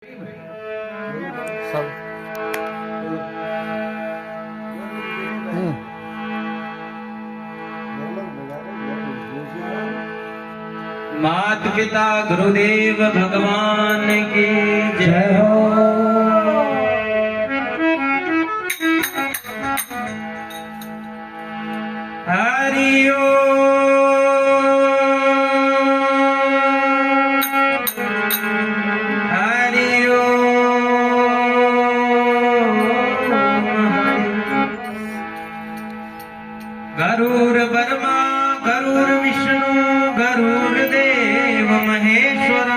सब मात पिता गुरुदेव भगवान की जय हो। हरि गरुड़ ब्रह्मा गरुड़ विष्णु गरुड़ देव महेश्वर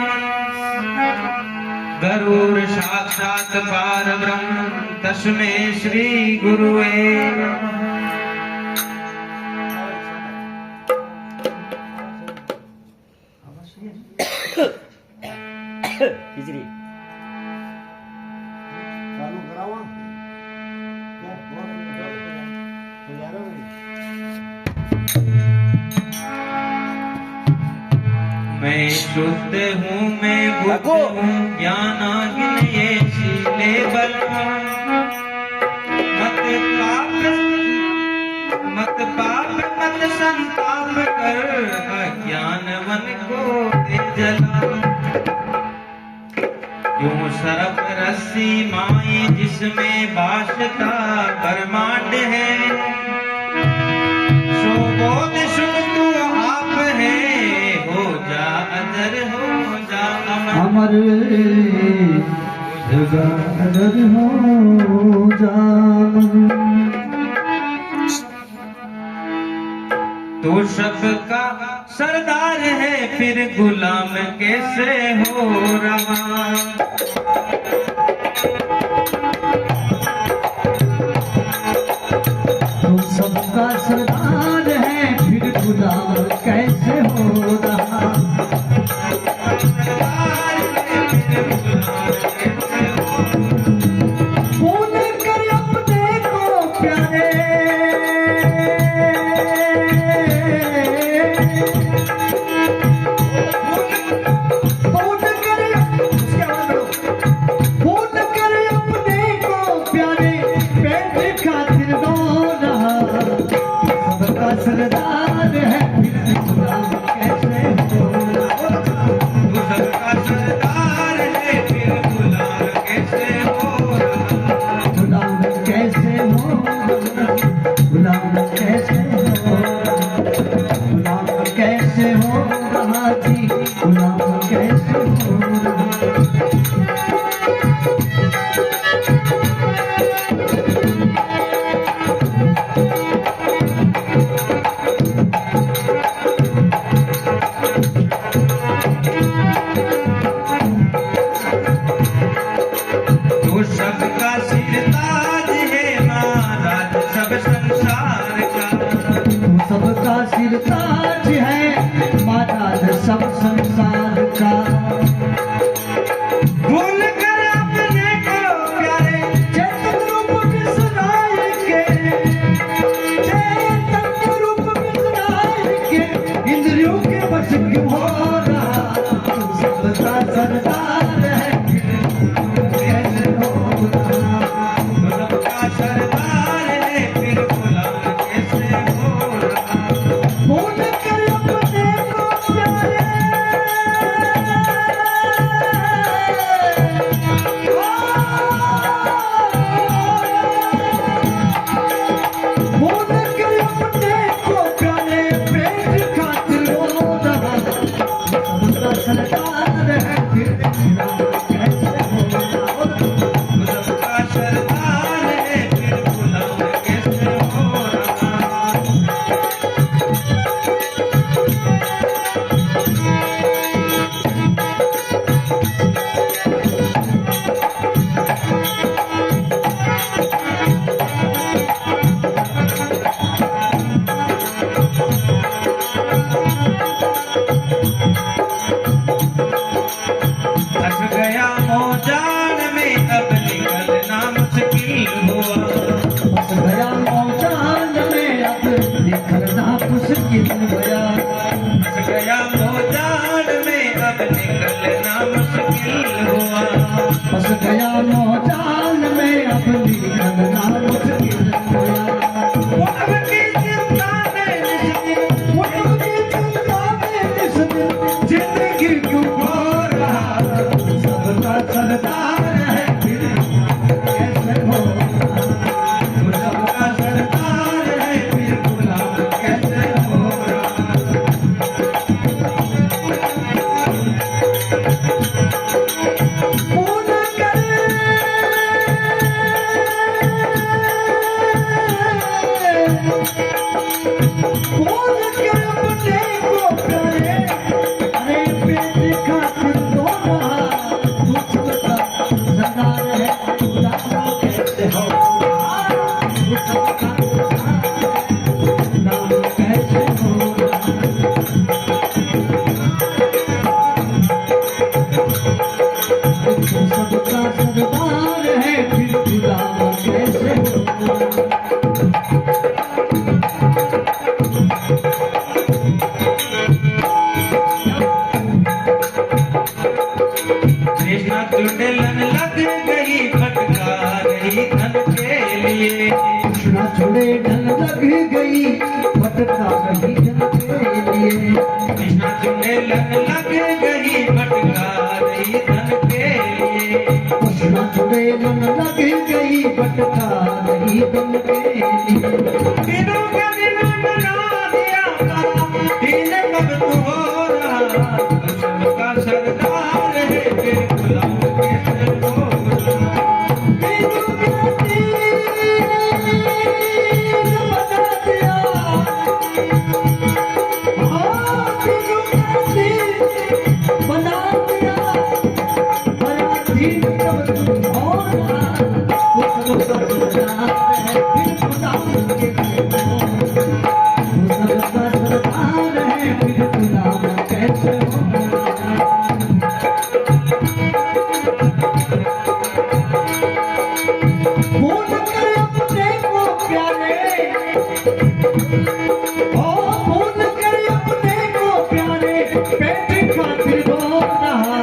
गरुड़ साक्षात पार ब्रह्म तस्मै श्री गुरुवे नमः। खिचड़ी चालू करावा क्या मैं शुद्ध हूँ मैं बुद्ध हूँ ज्ञानाग्नि ये शीले बल मत पाप मत संताप कर अज्ञानवन को दे जला। यूं सर्प रस्सी माई जिसमें बासता ब्रह्मांड है सो बोध सुन तू आप है हो जा अजर हो जा अमर अजर हो जा। तू सबका सरदार है फिर गुलाम कैसे हो रहा। तू सबका सरदार है फिर गुलाम कैसे हो रहा। भूल कर अपने को प्यारे सरदार है फिर गुलाम कैसे हो रहा। तू सबका सरदार है फिर गुलाम कैसे हो रहा। गुलाम कैसे हो गुलाम कैसे हो गुलाम कैसे हो रहा जी गुलाम कैसे हो रहा। सबका सिरताज है महाराज सब संसार का सरदार है फिर कैसे होगा। वो सबका सरदार है फिर गुलाम कैसे होगा। पूर्ण करे पूर्ण कर अपने को करे, अरे पेट खातिर तो रहा तू सबका सरदार है गुलाम कैसे होगा। तू सबका सरदार है गुलाम कैसे होगा। तू सबका सरदार है फिर गुलाम कैसे होगा। कृष्णा चुड़ैलन लग गई फटका रही धन के लिए। कृष्णा छोड़े ढल लग गई भटका रही जन के लिए। कृष्णा चुड़ैलन लग गई फटका रही धन के लिए। कृष्णा छोड़े ढल लग गई भटका रही जन के लिए। दिनों का दिन बना दिया तारा, दिन कब तू हो रहा। वो सबका सरदार है फिर गुलाम कैसे होगा। बना दिया बड़ा दिन कब तू हो रहा। वो सबका सरदार है फिर गुलाम कैसे होगा। वो सबका सरदार है फिर गुलाम कैसे होगा। पूर्ण कर अपने को प्यारे, ओ पूर्ण कर अपने को प्यारे, पेट खातिर रो रहा।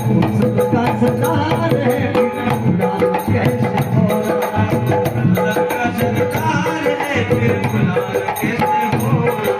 वो सबका सरदार है फिर गुलाम कैसे होगा। सबका सरदार है फिर गुलाम कैसे होगा।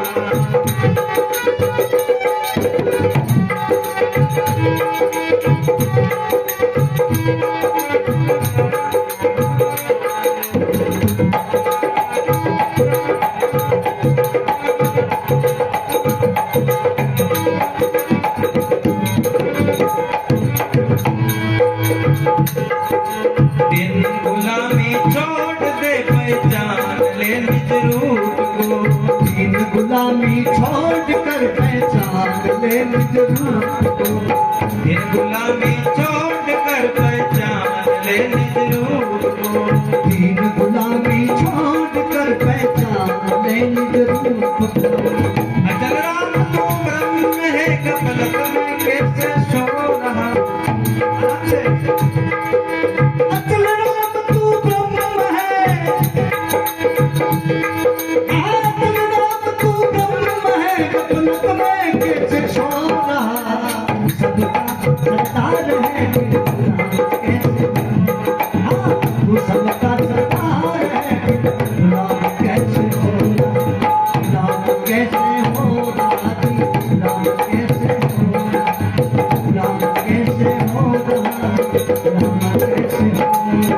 दिन गुलामी छोड़ दे पहचान ले निज रूप को। दिन गुलामी छोड़ कर पहचान ले निज रूप को। दिन गुलामी छोड़ कर पहचान ले निज रूप को। दिन गुलामी छोड़ कर पहचान ले निज रूप को। अचल राम तू ब्रह्म है कपलक में कैसे सो रहा। अचल राम तू ब्रह्म है, अचल राम तू ब्रह्म है, कपलक में कैसे सो रहा। सबका सरदार है फिर गुलाम कैसे होगा। तू सबका सरदार है फिर गुलाम कैसे होगा। गुलाम कैसे होगा। गुलाम कैसे होगा। गुलाम कैसे होगा। गुलाम कैसे होगा।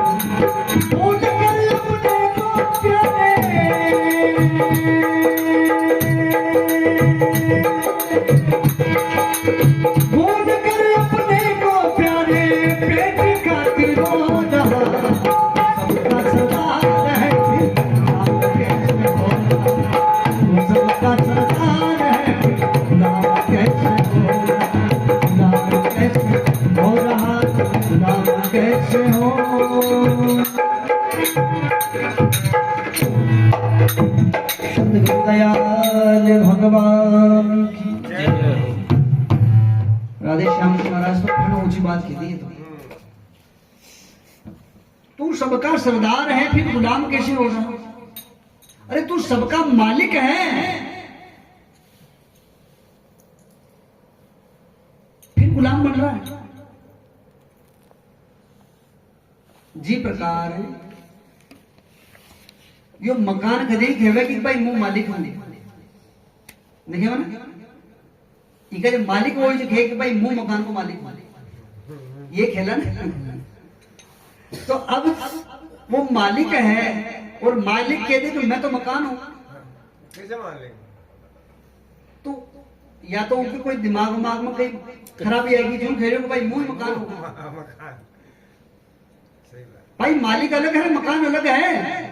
पूर्ण कर अपने को प्यारे, पूर्ण कर अपने को प्यारे, पेट खातिर रो रहा। सबका सरदार है फिर गुलाम कैसे होगा। वो सबका सरदार है फिर गुलाम कैसे होगा। गुलाम कैसे हो रहा। गुलाम कैसे हो। सतगुरु दयाल भगवान की राधे श्याम जी महाराज तो फिर ऊंची बात की थी। तू सबका सरदार है फिर गुलाम कैसे हो रहा। अरे तू सबका मालिक है फिर गुलाम बन रहा है। जी प्रकार यो मकान कदे खेवे कि भाई मु मालिक हूं देखे ना इके मालिक वो जो खे कि भाई मु मकान को मालिक हूं ये खेला ना। तो अब वो मालिक है और मालिक कह दे कि मैं तो मकान हूं, कैसे मान लेंगे? तो या तो उनके कोई दिमाग में कहीं खराबी आएगी, जो कह रहे हो भाई मुंह मकान हूं। मकान सही बात। भाई मालिक अलग है, मकान अलग है।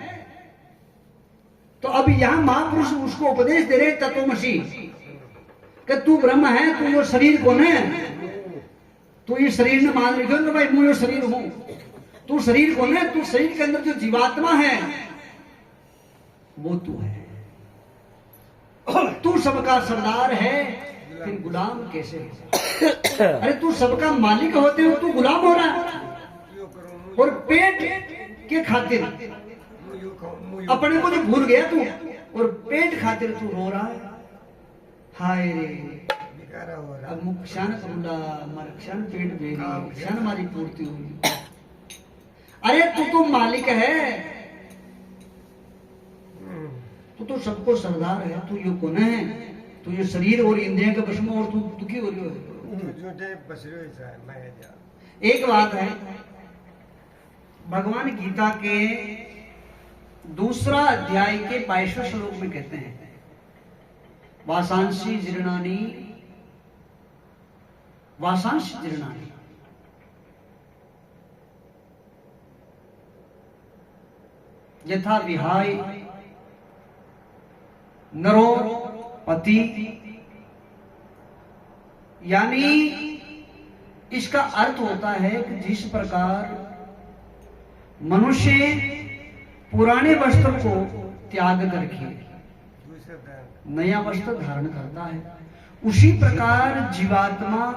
तो अब यहां महापुरुष उसको उपदेश दे रहे तत्वमसी कि तू ब्रह्म है, तू यो शरीर कौन है, तू ये शरीर ने मान रखो कि भाई मैं यो शरीर हूं। तू शरीर कौन है, तू शरीर के अंदर जो जीवात्मा है वो तू है। तू सबका सरदार है, फिर गुलाम कैसे है? अरे तू सबका मालिक होते हो, तू गुलाम हो रहा है। यो करो, और पेट के खातिर यो खाओ, मुंह अपने को जो भूल गया तू, और पेट खातिर तू रो रहा है। हाय रे बिकारा हो रहा। अब मुख क्षण करूंगा, हमारा क्षण पेट भेगी, क्षण हमारी पूर्ति होगी। अरे तू तो मालिक है, तू तो सबको सरदार है। तू यो कौन है, तू ये शरीर और इंद्रियों के वश में, और तू दुखी हो रही हो। झूठे बसरे ऐसा है, मैं जा। एक बात है, भगवान गीता के दूसरा अध्याय के 22वें श्लोक में कहते हैं वासांसी जीर्णानि वासांश जीर्णानि, यथा विहाय नरो पति। यानी इसका अर्थ होता है कि जिस प्रकार मनुष्य पुराने वस्त्र को त्याग करके दूसरे दिन नया वस्त्र धारण करता है, उसी प्रकार जीवात्मा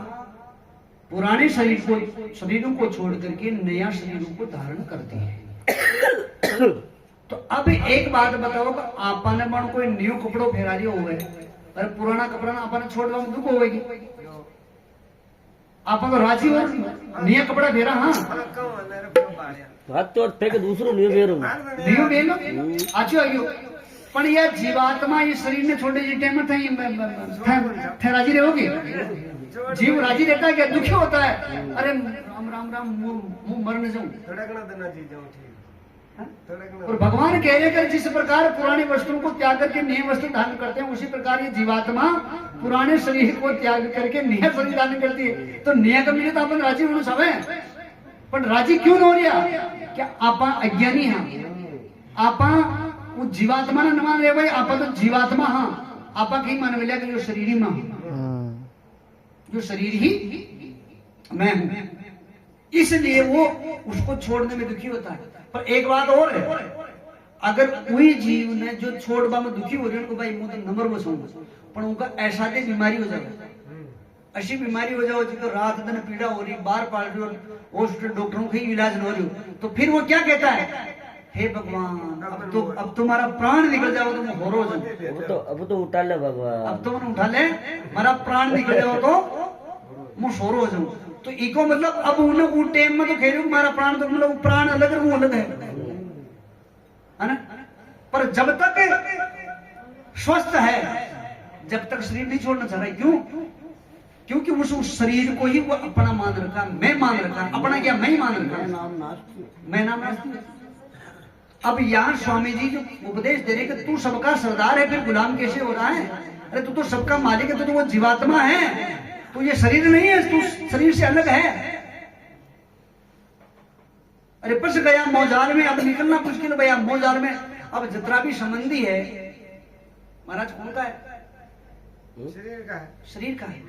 पुराने शरीरों को छोड़ करके नया शरीरों को धारण करती है। तो अब एक बात बताओ कि आपने मन कोई न्यू कपड़ो फेरा दियो हुए, पर पुराना कपड़ा ना आपने छोड़वा में दुख होगी। आप तो राजी हो नया कपड़ा फेरा। हाँ कम अंदर कम बाड़िया हाथ तो फेंक दूसरो नहीं फेरू न्यू बेलो आचो आयो, पण यह जीवात्मा ये शरीर ने छोड़े जी टाइम में थे राजी रहोगे? जीव राजी रहता है क्या, दुखी होता है? अरे राम राम राम मुंह मर न जाऊं। थोड़कना देना जी जाऊं ठीक। थोड़कना और भगवान कह रहे हैं जिस प्रकार पुराने वस्त्रों को त्याग करके नए वस्त्र धारण करते हैं, उसी प्रकार ये जीवात्मा पुराने शरीर को त्याग करके नया शरीर धारण करती है। तो नया का मिले तो अपन राजी होना सब है, पर राजी क्यों हो रहा? क्या आपा अज्ञानी है? आपा वो जीवात्मा ने न मान रहे भाई, आपा तो जीवात्मा। हाँ आपा कहीं मान लिया कि जो शरीर ही मां, जो शरीर ही मैं हूं, इसलिए वो उसको छोड़ने में दुखी होता है। पर एक बात और है, अगर कोई जीव ने जो छोड़वा में दुखी हो रही है उनको भाई मुंह तो नंबर बसाऊंगा, पर उनका ऐसा दे बीमारी हो जाए, ऐसी बीमारी हो जाओ जिसको रात दिन पीड़ा हो रही, बार पाल रही हो, हॉस्पिटल डॉक्टरों के इलाज न हो रही हो, तो फिर वो क्या कहता है, हे भगवान अब तुम्हारा प्राण निकल जाओ तो मैं होरो हो जाऊं। अब तो उठा ले भगवान, अब तो मैंने उठा ले, मेरा प्राण निकल जाओ तो मैं सोरो हो जाऊं। तो इको मतलब अब उन्हें वो टाइम में तो खेल हमारा प्राण, तो मतलब प्राण अलग है, वो अलग है ना। पर जब तक स्वस्थ है, जब तक शरीर नहीं छोड़ना चाह रहा है। क्यों? क्योंकि उस शरीर को ही वो अपना मान रखा, मैं मान रखा। अपना क्या मैं ही मान रखा, मैं नाम नास्ती। अब यहाँ स्वामी जी जो उपदेश दे रहे कि तू सबका सरदार है, फिर गुलाम कैसे हो रहा है? अरे तू तो सबका मालिक है, तो वो जीवात्मा है, तो ये शरीर नहीं है, तू शरीर से अलग है। अरे फंस गया मौजार में, अब निकलना मुश्किल भैया मौजार में। अब जितना भी संबंधी है महाराज कौन का है? शरीर का है, शरीर का है।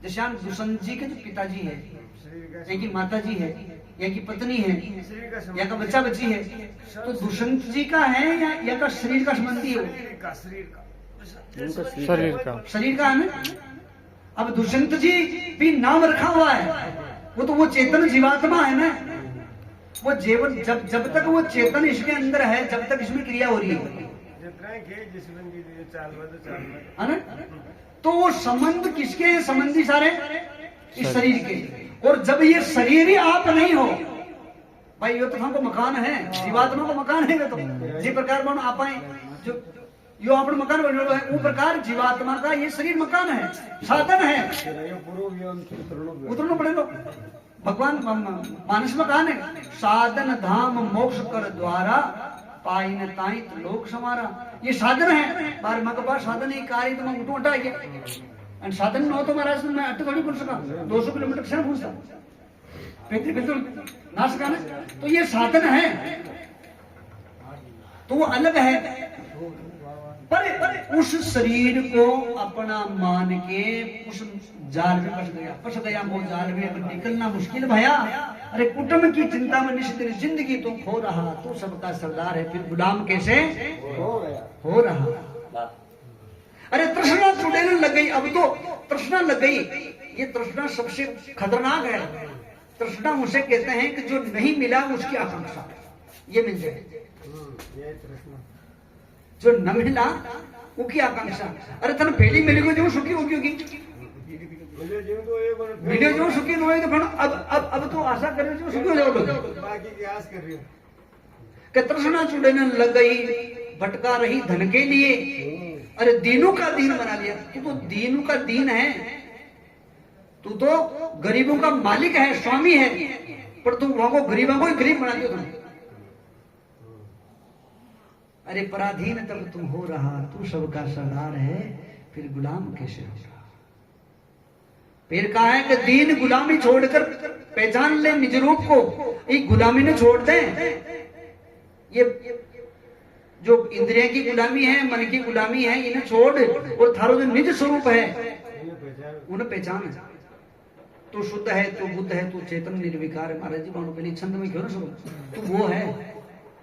जैसे हम दुष्यंत जी के जो पिताजी है, शरीर का, या की माता जी है, या की पत्नी है, शरीर का या का बच्चा बच्ची है, तो दुष्यंत जी का है या का शरीर का संबंधी है? शरीर का, शरीर का, शरीर का है ना। अब दुष्यंत जी भी नाम रखा हुआ है, वो तो वो चेतन जीवात्मा है ना। वो जीवन जब तक वो चेतन इसके अंदर है, जब तक इसमें क्रिया हो रही है, जितना के जिस बंदी चाल है ना। तो वो संबंध किसके हैं? संबंधी सारे इस शरीर के। और जब ये शरीर ही आप नहीं हो भाई, ये तो हमको मकान है, जीवात्मा को मकान है। तो जिस प्रकार मन आप जो यो अपने मकान बन रहे हैं, वो प्रकार जीवात्मा का ये शरीर मकान है, साधन है, उतरना पड़ेगा। भगवान मानस में कहा ने साधन धाम मोक्ष कर द्वारा पाइन ताइत लोक समारा। ये साधन है बार मां के पास साधन ही कार्य तो मैं उठो उठा गया और साधन न हो तो महाराज मैं अट थोड़ी बोल सका 200 किलोमीटर से पहुंचता बिल्कुल ना सका ना। तो ये साधन है तो वो अलग है, पर उस शरीर को अपना मान के उस जाल में फंस गया वो जाल में अब निकलना मुश्किल भया। अरे कुटुंब की चिंता में निश्चित जिंदगी तुम खो रहा, तू सबका सरदार है फिर गुलाम कैसे हो रहा। अरे तृष्णा छुड़ने लग गई, अब तो तृष्णा लग गई। ये तृष्णा सबसे खतरनाक है। तृष्णा उसे कहते हैं कि जो नहीं मिला उसकी आकांक्षा, ये मिल जाए, ये कृष्ण जो न मिला उसकी आकांक्षा। अरे तन पहली मिलेगी जो सुखी होगी मुझे जीव तो ये बोल वीडियो जो सुखी न होगी तो फिर अब तो आशा कर जो सुखी हो जाओगे। बाकी की आस कर रही हूँ। कि तृष्णा छुड़ने लग गई, भटका रही धन के लिए। अरे दीनों का दीन बना लिया, तू तो दीनों का दीन है, तू तो गरीबों का मालिक है, स्वामी है, पर तू वहां को गरीबों को ही गरीब बना दिया तुमने। अरे पराधीन तब तुम हो रहा, तू सबका सरदार है फिर गुलाम कैसे हो रहा। फिर कहा है कि दीन गुलामी छोड़कर पहचान ले निज रूप को। ये गुलामी ने छोड़ दे, ये जो इंद्रिय की गुलामी है, मन की गुलामी है, इन्हें छोड़ और थारो जो निज स्वरूप है उन्हें पहचान। तू शुद्ध है, तू बुद्ध है, तू चेतन निर्विकार है। महाराज जी पहले छंद में क्यों ना सुनो, तू वो है,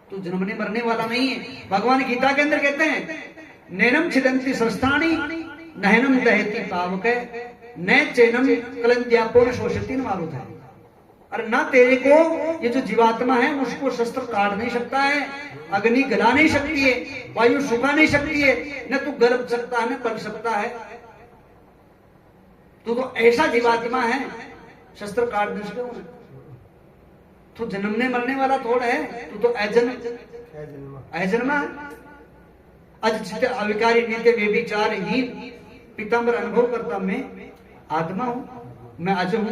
तू जन्मने मरने वाला नहीं है। भगवान गीता के अंदर कहते हैं नैनम छिदंती संस्थानी नहनम दहती पावक न चैनम कलंत्यापोन शोषित मारुत है। अरे ना तेरे को ये जो जीवात्मा है उसको शस्त्र काट नहीं सकता है, अग्नि गला नहीं सकती है, वायु सुखा नहीं सकती है, न तू गल सकता है न पल सकता है। तू तो ऐसा जीवात्मा है, शस्त्र काट नहीं सकते। तू जन्मने मरने वाला थोड़ा है, तू तो अजन्मा। अज अविकारी नित्य व्यभिचारहीन पीताम्बर अनुभव करता मैं आत्मा हूं, मैं अज हूं।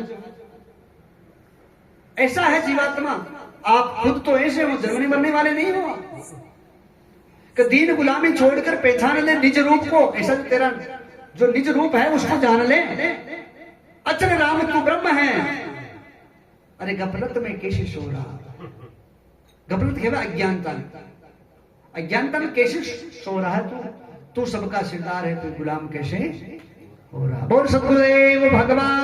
ऐसा है जीवात्मा। आप खुद तो ऐसे हो, जन्मने मरने वाले नहीं हो। कि दीन गुलामी छोड़कर पहचान ले निज रूप को। ऐसा जो तेरा जो निज रूप है उसको जान ले। अचल राम तू ब्रह्म है। अरे गफलत में कैसे सो रहा। गफलत कहवा अज्ञानता, अज्ञानता में कैसे सो रहा है तू सबका सरदार है, तू गुलाम कैसे हो रहा। बोल सतगुरुदेव भगवान